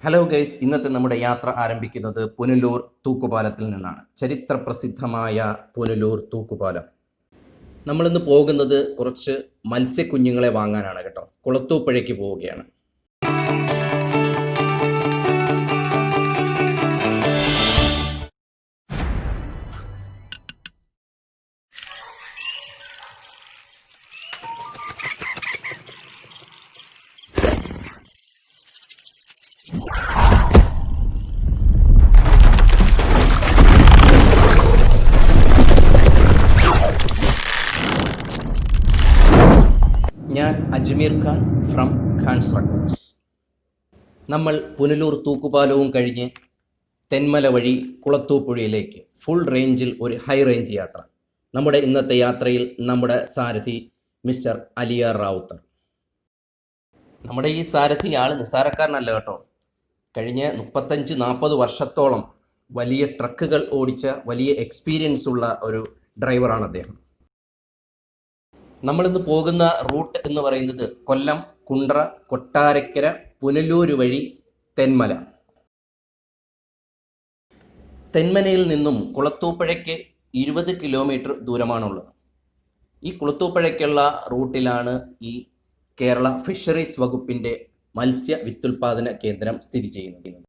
Hello guys, ഇന്നത്തെ നമ്മുടെ യാത്ര ആരംഭിക്കുന്നത് പുനലൂർ തൂക്കുപാലത്തിൽ നിന്നാണ്. ചരിത്ര പ്രസിദ്ധമായ പുനലൂർ തൂക്കുപാലം. നമ്മളിന്ന് പോകുന്നത് കുറച്ച് മത്സ്യക്കുഞ്ഞുങ്ങളെ വാങ്ങാനാണ് കേട്ടോ. കുളത്തൂപ്പുഴയ്ക്ക് പോവുകയാണ്. ഞാൻ Ajmer Khan from Khans records. നമ്മൾ പുനലൂർ തൂക്കുപാലവും കഴിഞ്ഞ് തെന്മല വഴി കുളത്തൂപ്പുഴയിലേക്ക് ഫുൾ റേഞ്ചിൽ ഒരു ഹൈ റേഞ്ച് യാത്ര. നമ്മുടെ ഇന്നത്തെ യാത്രയിൽ നമ്മുടെ സാരഥി മിസ്റ്റർ അലിയാർ റാവുത്തർ. നമ്മുടെ ഈ സാരഥി ആൾ നിസ്സാരക്കാരനല്ല കേട്ടോ. കഴിഞ്ഞ 35-40 വർഷത്തോളം വലിയ ട്രക്കുകൾ ഓടിച്ച വലിയ എക്സ്പീരിയൻസ് ഉള്ള ഒരു ഡ്രൈവറാണ് അദ്ദേഹം. നമ്മളിന്ന് പോകുന്ന റൂട്ട് എന്ന് പറയുന്നത് കൊല്ലം, കുണ്ട്ര, കൊട്ടാരക്കര, പുനലൂർ വഴി തെന്മല. തെന്മലയിൽ നിന്നും കുളത്തൂപ്പുഴയ്ക്ക് 20 കിലോമീറ്റർ ദൂരമാണുള്ളത്. ഈ കുളത്തൂപ്പുഴയ്ക്കുള്ള റൂട്ടിലാണ് ഈ കേരള ഫിഷറീസ് വകുപ്പിൻ്റെ മത്സ്യ വിത്തുൽപാദന കേന്ദ്രം സ്ഥിതി ചെയ്യുന്നത്.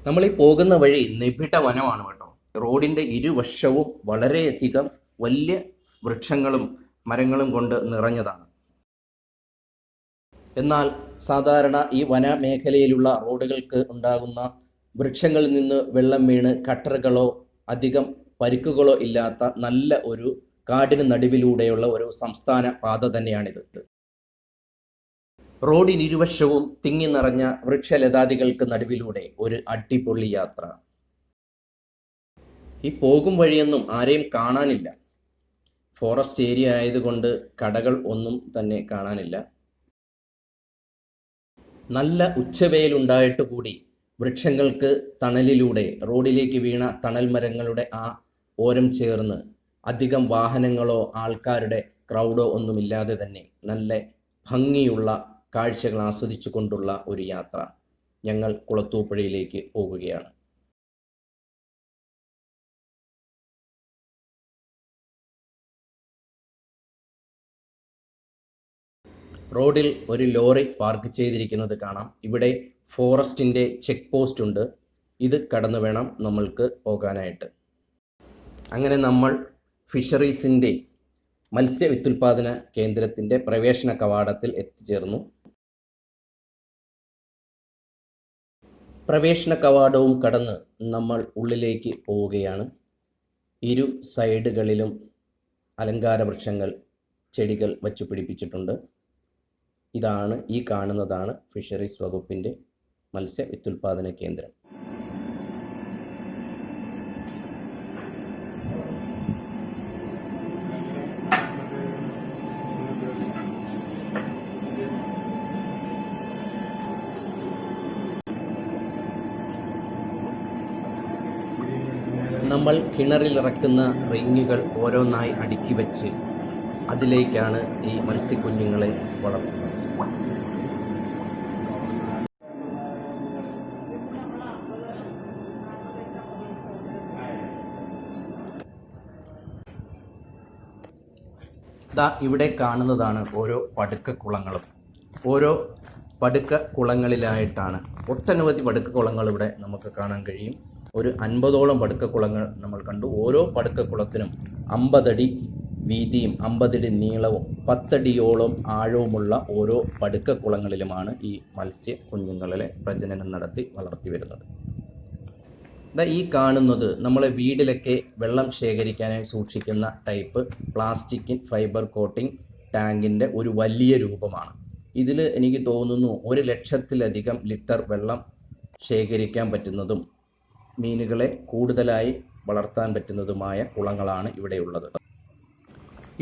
നമ്മളീ പോകുന്ന വഴി നിബിഡ വനമാണ് കേട്ടോ. റോഡിൻ്റെ ഇരുവശവും വളരെയധികം വലിയ വൃക്ഷങ്ങളും മരങ്ങളും കൊണ്ട് നിറഞ്ഞതാണ്. എന്നാൽ സാധാരണ ഈ വനമേഖലയിലുള്ള റോഡുകൾക്ക് ഉണ്ടാകുന്ന വൃക്ഷങ്ങളിൽ നിന്ന് വെള്ളം വീണ് കട്ടറുകളോ അധികം പരിക്കുകളോ ഇല്ലാത്ത നല്ല ഒരു കാടിന് നടുവിലൂടെയുള്ള ഒരു സംസ്ഥാന പാത തന്നെയാണിത്. റോഡിനിരുവശവും തിങ്ങി നിറഞ്ഞ വൃക്ഷലതാദികൾക്ക് നടുവിലൂടെ ഒരു അടിപൊളി യാത്ര. ഈ പോകും വഴിയൊന്നും ആരെയും കാണാനില്ല. ഫോറസ്റ്റ് ഏരിയ ആയതുകൊണ്ട് കടകൾ ഒന്നും തന്നെ കാണാനില്ല. നല്ല ഉച്ചവെയിലുണ്ടായിട്ട് കൂടി വൃക്ഷങ്ങൾക്ക് തണലിലൂടെ റോഡിലേക്ക് വീണ തണൽ മരങ്ങളുടെ ആ ഓരം ചേർന്ന് അധികം വാഹനങ്ങളോ ആൾക്കാരുടെ ക്രൗഡോ ഒന്നുമില്ലാതെ തന്നെ നല്ല ഭംഗിയുള്ള കാഴ്ചകൾ ആസ്വദിച്ചു കൊണ്ടുള്ള ഒരു യാത്ര. ഞങ്ങൾ കുളത്തൂപ്പുഴയിലേക്ക് പോകുകയാണ്. റോഡിൽ ഒരു ലോറി പാർക്ക് ചെയ്തിരിക്കുന്നത് കാണാം. ഇവിടെ ഫോറസ്റ്റിൻ്റെ ചെക്ക് പോസ്റ്റ് ഉണ്ട്. ഇത് കടന്നു വേണം നമ്മൾക്ക് പോകാനായിട്ട്. അങ്ങനെ നമ്മൾ ഫിഷറീസിൻ്റെ മത്സ്യ വിത്തുൽപാദന കേന്ദ്രത്തിൻ്റെ പ്രവേശന കവാടത്തിൽ എത്തിച്ചേർന്നു. പ്രവേശന കവാടവും കടന്ന് നമ്മൾ ഉള്ളിലേക്ക് പോവുകയാണ്. ഇരു സൈഡുകളിലും അലങ്കാര വൃക്ഷങ്ങൾ, ചെടികൾ വച്ചു പിടിപ്പിച്ചിട്ടുണ്ട്. ഈ കാണുന്നതാണ് ഫിഷറീസ് വകുപ്പിൻ്റെ മത്സ്യ വിത്തുൽപാദന കേന്ദ്രം. നമ്മൾ കിണറിലിറക്കുന്ന റിങ്ങുകൾ ഓരോന്നായി അടുക്കി വെച്ച് അതിലേക്കാണ് ഈ മത്സ്യക്കുഞ്ഞുങ്ങളെ വളർത്തുന്നത്. ഇവിടെ കാണുന്നതാണ് ഓരോ പടുക്കക്കുളങ്ങളും. ഓരോ പടുക്കക്കുളങ്ങളിലായിട്ടാണ് ഒട്ടനവധി പടുക്കക്കുളങ്ങൾ ഇവിടെ നമുക്ക് കാണാൻ കഴിയും. ഒരു 50ഓളം പടുക്കക്കുളങ്ങൾ നമ്മൾ കണ്ടു. ഓരോ പടുക്കക്കുളത്തിനും 50 അടി വീതിയും 50 അടി നീളവും 10 അടിയോളം ആഴവുമുള്ള ഓരോ പടുക്കക്കുളങ്ങളിലുമാണ് ഈ മത്സ്യ കുഞ്ഞുങ്ങളെ പ്രജനനം നടത്തി വളർത്തി വരുന്നത്. ഈ കാണുന്നത് നമ്മളെ വീട്ടിലൊക്കെ വെള്ളം ശേഖരിക്കാനായി സൂക്ഷിക്കുന്ന ടൈപ്പ് പ്ലാസ്റ്റിക് ഫൈബർ കോട്ടിംഗ് ടാങ്കിൻ്റെ ഒരു വലിയ രൂപമാണ്. ഇതിൽ എനിക്ക് തോന്നുന്നു 1 ലക്ഷത്തിലധികം ലിറ്റർ വെള്ളം ശേഖരിക്കാൻ പറ്റുന്നതും മീനുകളെ കൂടുതലായി വളർത്താൻ പറ്റുന്നതുമായ കുളങ്ങളാണ് ഇവിടെയുള്ളത്.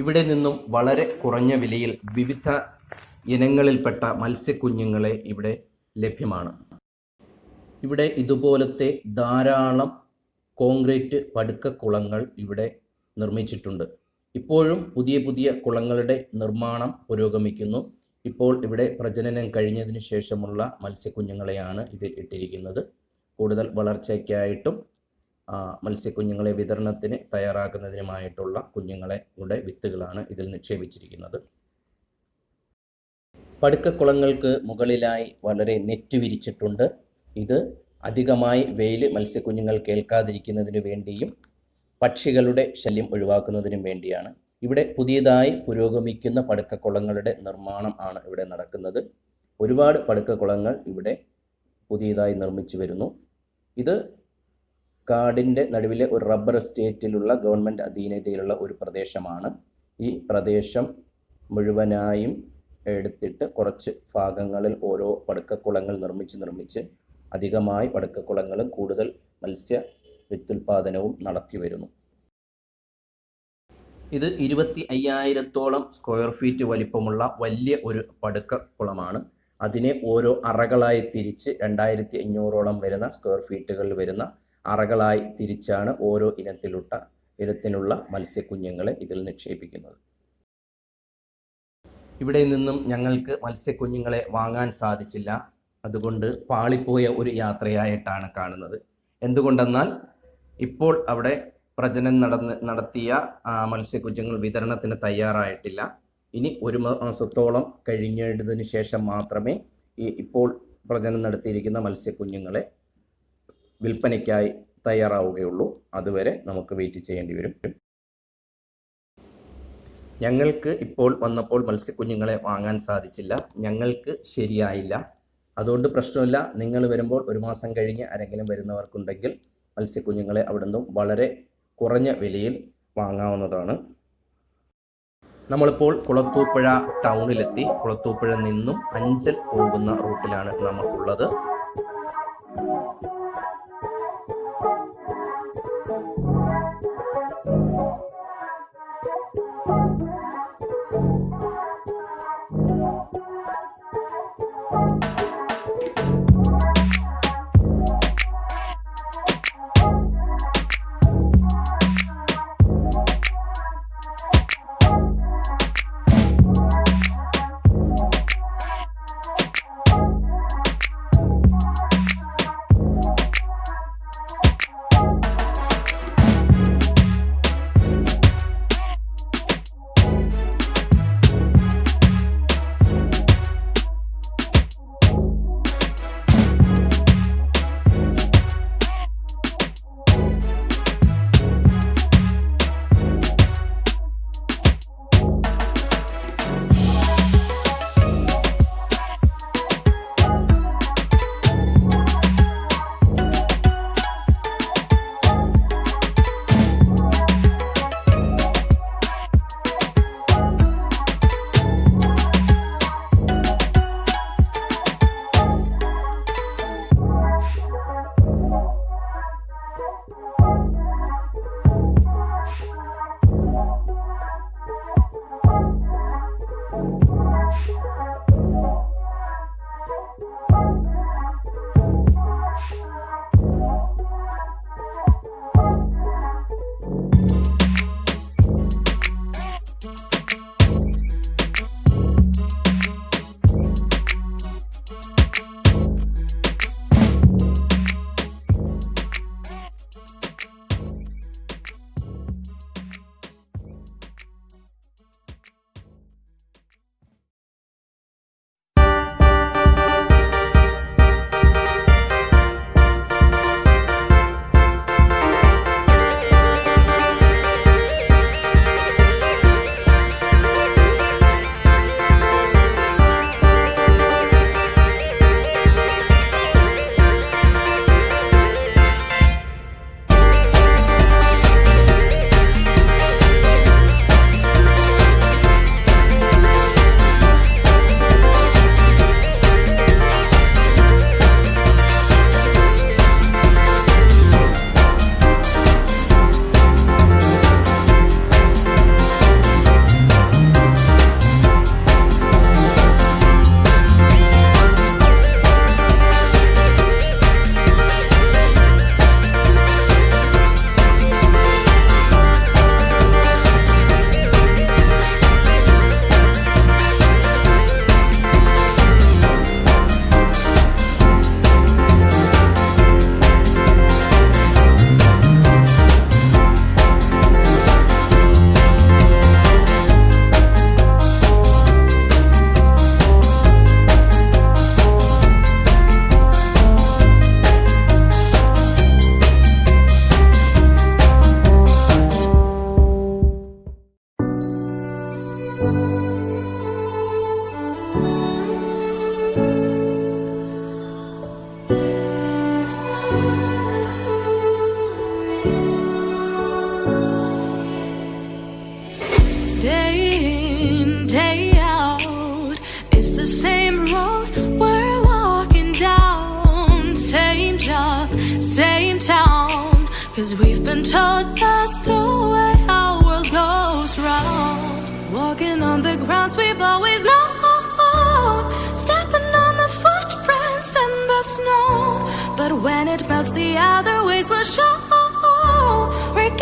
ഇവിടെ നിന്നും വളരെ കുറഞ്ഞ വിലയിൽ വിവിധ ഇനങ്ങളിൽപ്പെട്ട മത്സ്യക്കുഞ്ഞുങ്ങളെ ഇവിടെ ലഭ്യമാണ്. ഇവിടെ ഇതുപോലത്തെ ധാരാളം കോൺക്രീറ്റ് പടുക്കക്കുളങ്ങൾ ഇവിടെ നിർമ്മിച്ചിട്ടുണ്ട്. ഇപ്പോഴും പുതിയ പുതിയ കുളങ്ങളുടെ നിർമ്മാണം പുരോഗമിക്കുന്നു. ഇപ്പോൾ ഇവിടെ പ്രജനനം കഴിഞ്ഞതിന് ശേഷമുള്ള മത്സ്യക്കുഞ്ഞുങ്ങളെയാണ് ഇതിൽ ഇട്ടിരിക്കുന്നത്. കൂടുതൽ വളർച്ചയ്ക്കായിട്ടും മത്സ്യക്കുഞ്ഞുങ്ങളെ വിതരണത്തിന് തയ്യാറാക്കുന്നതിനുമായിട്ടുള്ള കുഞ്ഞുങ്ങളുടെ വിത്തുകളാണ് ഇതിൽ നിക്ഷേപിച്ചിരിക്കുന്നത്. പടുക്കക്കുളങ്ങൾക്ക് മുകളിലായി വളരെ നെറ്റ് വിരിച്ചിട്ടുണ്ട്. ഇത് അധികമായി വെയിൽ മത്സ്യക്കുഞ്ഞുങ്ങൾ കേൾക്കാതിരിക്കുന്നതിനു വേണ്ടിയും പക്ഷികളുടെ ശല്യം ഒഴിവാക്കുന്നതിനും വേണ്ടിയാണ്. ഇവിടെ പുതിയതായി പുരോഗമിക്കുന്ന പടുക്കക്കുളങ്ങളുടെ നിർമ്മാണം ആണ് ഇവിടെ നടക്കുന്നത്. ഒരുപാട് പടുക്കക്കുളങ്ങൾ ഇവിടെ പുതിയതായി നിർമ്മിച്ചു വരുന്നു. ഇത് കാടിൻ്റെ നടുവിലെ ഒരു റബ്ബർ എസ്റ്റേറ്റിലുള്ള ഗവൺമെൻറ് അധീനതയിലുള്ള ഒരു പ്രദേശമാണ്. ഈ പ്രദേശം മുഴുവനായും എടുത്തിട്ട് കുറച്ച് ഭാഗങ്ങളിൽ ഓരോ പടുക്കക്കുളങ്ങൾ നിർമ്മിച്ച് അധികമായി പടുക്കക്കുളങ്ങളും കൂടുതൽ മത്സ്യ വിത്തുൽപാദനവും നടത്തി വരുന്നു. ഇത് 25,000-ഓളം സ്ക്വയർ ഫീറ്റ് വലിപ്പമുള്ള വലിയ ഒരു പടുക്കക്കുളമാണ്. അതിനെ ഓരോ അറകളായി തിരിച്ച് 2,500-ഓളം വരുന്ന സ്ക്വയർ ഫീറ്റുകളിൽ വരുന്ന അറകളായി തിരിച്ചാണ് ഓരോ ഇനത്തിനുള്ള മത്സ്യക്കുഞ്ഞുങ്ങളെ ഇതിൽ നിക്ഷേപിക്കുന്നത്. ഇവിടെ നിന്നും ഞങ്ങൾക്ക് മത്സ്യക്കുഞ്ഞുങ്ങളെ വാങ്ങാൻ സാധിച്ചില്ല. അതുകൊണ്ട് പാളിപ്പോയ ഒരു യാത്രയായിട്ടാണ് കാണുന്നത്. എന്തുകൊണ്ടെന്നാൽ ഇപ്പോൾ അവിടെ പ്രജനനം നടത്തിയ മത്സ്യക്കുഞ്ഞുങ്ങൾ വിതരണത്തിന് തയ്യാറായിട്ടില്ല. ഇനി 1 മാസത്തോളം കഴിഞ്ഞതിന് ശേഷം മാത്രമേ ഇപ്പോൾ പ്രജനനം നടത്തിയിരിക്കുന്ന മത്സ്യക്കുഞ്ഞുങ്ങളെ വിൽപ്പനയ്ക്കായി തയ്യാറാവുകയുള്ളൂ. അതുവരെ നമുക്ക് വെയിറ്റ് ചെയ്യേണ്ടി വരും. ഞങ്ങൾക്ക് ഇപ്പോൾ വന്നപ്പോൾ മത്സ്യക്കുഞ്ഞുങ്ങളെ വാങ്ങാൻ സാധിച്ചില്ല. ഞങ്ങൾക്ക് ശരിയായില്ല. അതുകൊണ്ട് പ്രശ്നമില്ല. നിങ്ങൾ വരുമ്പോൾ 1 മാസം കഴിഞ്ഞ് ആരെങ്കിലും വരുന്നവർക്കുണ്ടെങ്കിൽ മത്സ്യക്കുഞ്ഞുങ്ങളെ അവിടെ നിന്നും വളരെ കുറഞ്ഞ വിലയിൽ വാങ്ങാവുന്നതാണ്. നമ്മളിപ്പോൾ കുളത്തൂപ്പുഴ ടൗണിലെത്തി. കുളത്തൂപ്പുഴ നിന്നും അഞ്ചൽ പോകുന്ന റൂട്ടിലാണ് നമ്മൾ ഉള്ളത്. 'Cause we've been told that's the way our world goes round. Walking on the grounds we've always known, stepping on the footprints in the snow. But when it melts, the other ways will show. We're